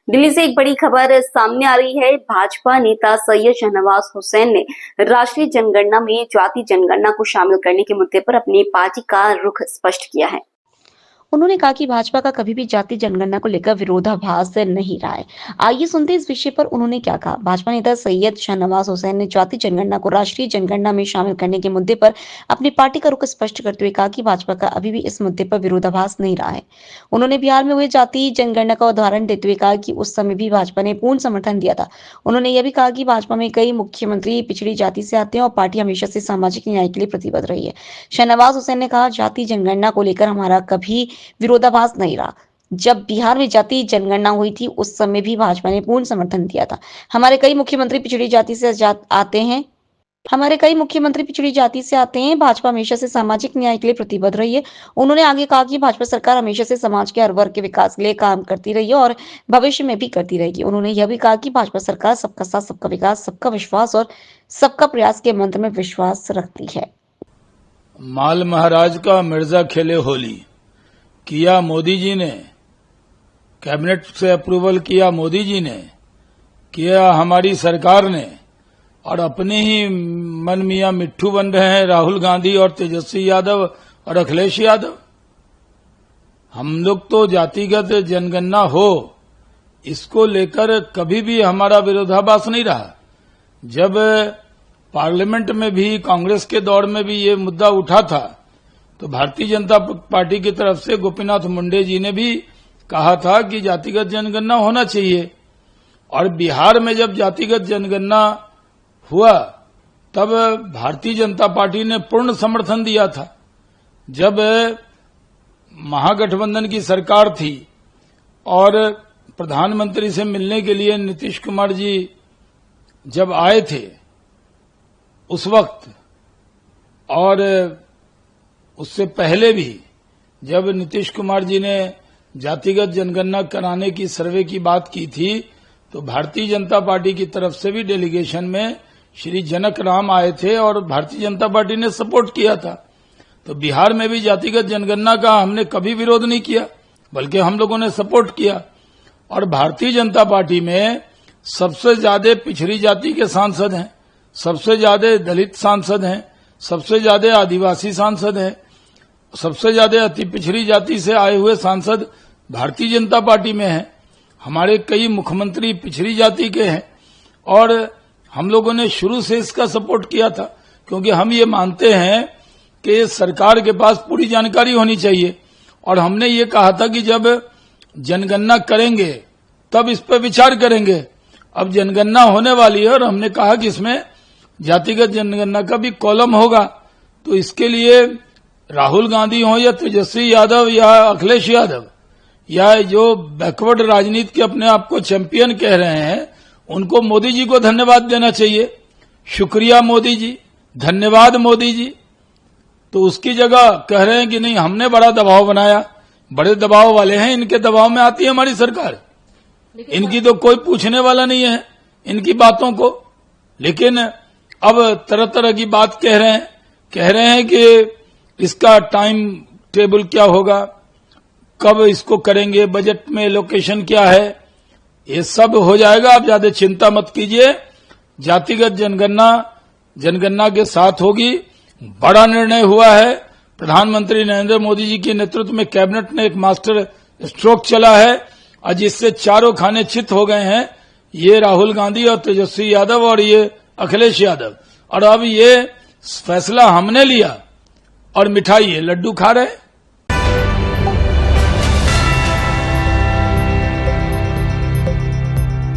दिल्ली से एक बड़ी खबर सामने आ रही है। भाजपा नेता सैयद शाहनवाज हुसैन ने राष्ट्रीय जनगणना में जाति जनगणना को शामिल करने के मुद्दे पर अपनी पार्टी का रुख स्पष्ट किया है। उन्होंने कहा कि भाजपा का कभी भी जाति जनगणना को लेकर विरोधाभास नहीं रहा है। आइए सुनते हैं इस विषय पर उन्होंने क्या कहा। भाजपा नेता सैयद शाहनवाज हुसैन ने जाति जनगणना को राष्ट्रीय जनगणना में शामिल करने के मुद्दे पर अपनी पार्टी का रुख स्पष्ट करते हुए कहा कि भाजपा का अभी भी इस मुद्दे पर विरोधाभास नहीं रहा है। उन्होंने बिहार में हुए जाति जनगणना का उदाहरण देते हुए कहा कि उस समय भी भाजपा ने पूर्ण समर्थन दिया था। उन्होंने यह भी कहा कि भाजपा में कई मुख्यमंत्री पिछड़ी जाति से आते हैं और पार्टी हमेशा से सामाजिक न्याय के लिए प्रतिबद्ध रही है। शाहनवाज हुसैन ने कहा, जाति जनगणना को लेकर हमारा कभी विरोधाभास नहीं रहा। जब बिहार में जाति जनगणना हुई थी उस समय भी भाजपा ने पूर्ण समर्थन दिया था। हमारे कई मुख्यमंत्री पिछड़ी जाति से आते हैं। भाजपा हमेशा से सामाजिक न्याय के लिए प्रतिबद्ध रही है। उन्होंने आगे कहा कि भाजपा सरकार हमेशा से समाज के हर वर्ग के विकास के लिए काम करती रही है और भविष्य में भी करती रहेगी। उन्होंने यह भी कहा कि भाजपा सरकार सबका साथ, सबका विकास, सबका विश्वास और सबका प्रयास के मंत्र में विश्वास रखती है। माल महाराज का मिर्जा खेले होली किया मोदी जी ने, कैबिनेट से अप्रूवल किया मोदी जी ने, किया हमारी सरकार ने, और अपने ही मन मियां मिट्ठू बन रहे हैं राहुल गांधी और तेजस्वी यादव और अखिलेश यादव। हम लोग तो जातिगत जनगणना हो इसको लेकर कभी भी हमारा विरोधाभास नहीं रहा। जब पार्लियामेंट में भी कांग्रेस के दौर में भी ये मुद्दा उठा था तो भारतीय जनता पार्टी की तरफ से गोपीनाथ मुंडे जी ने भी कहा था कि जातिगत जनगणना होना चाहिए। और बिहार में जब जातिगत जनगणना हुआ तब भारतीय जनता पार्टी ने पूर्ण समर्थन दिया था। जब महागठबंधन की सरकार थी और प्रधानमंत्री से मिलने के लिए नीतीश कुमार जी जब आए थे उस वक्त, और उससे पहले भी जब नीतीश कुमार जी ने जातिगत जनगणना कराने की सर्वे की बात की थी तो भारतीय जनता पार्टी की तरफ से भी डेलीगेशन में श्री जनक राम आए थे और भारतीय जनता पार्टी ने सपोर्ट किया था। तो बिहार में भी जातिगत जनगणना का हमने कभी विरोध नहीं किया, बल्कि हम लोगों ने सपोर्ट किया। और भारतीय जनता पार्टी में सबसे ज्यादा पिछड़ी जाति के सांसद हैं, सबसे ज्यादा दलित सांसद हैं, सबसे ज्यादा आदिवासी सांसद हैं, सबसे ज्यादा अति पिछड़ी जाति से आए हुए सांसद भारतीय जनता पार्टी में हैं। हमारे कई मुख्यमंत्री पिछड़ी जाति के हैं और हम लोगों ने शुरू से इसका सपोर्ट किया था, क्योंकि हम ये मानते हैं कि सरकार के पास पूरी जानकारी होनी चाहिए। और हमने ये कहा था कि जब जनगणना करेंगे तब इस पर विचार करेंगे। अब जनगणना होने वाली है और हमने कहा कि इसमें जातिगत जनगणना का भी कॉलम होगा। तो इसके लिए राहुल गांधी हो या तेजस्वी यादव या अखिलेश यादव या जो बैकवर्ड राजनीति के अपने आप को चैंपियन कह रहे हैं, उनको मोदी जी को धन्यवाद देना चाहिए। शुक्रिया मोदी जी, धन्यवाद मोदी जी। तो उसकी जगह कह रहे हैं कि नहीं, हमने बड़ा दबाव बनाया, बड़े दबाव वाले हैं, इनके दबाव में आती है हमारी सरकार। इनकी तो कोई पूछने वाला नहीं है इनकी बातों को। लेकिन अब तरह तरह की बात कह रहे हैं कि इसका टाइम टेबल क्या होगा, कब इसको करेंगे, बजट में एलोकेशन क्या है, ये सब हो जाएगा। आप ज्यादा चिंता मत कीजिए। जातिगत जनगणना के साथ होगी। बड़ा निर्णय हुआ है। प्रधानमंत्री नरेंद्र मोदी जी के नेतृत्व में कैबिनेट ने एक मास्टर स्ट्रोक चला है और जिससे चारों खाने चित हो गए हैं, ये राहुल गांधी और तेजस्वी यादव और ये अखिलेश यादव। और अब ये फैसला हमने लिया और मिठाई है, लड्डू खा रहे हैं।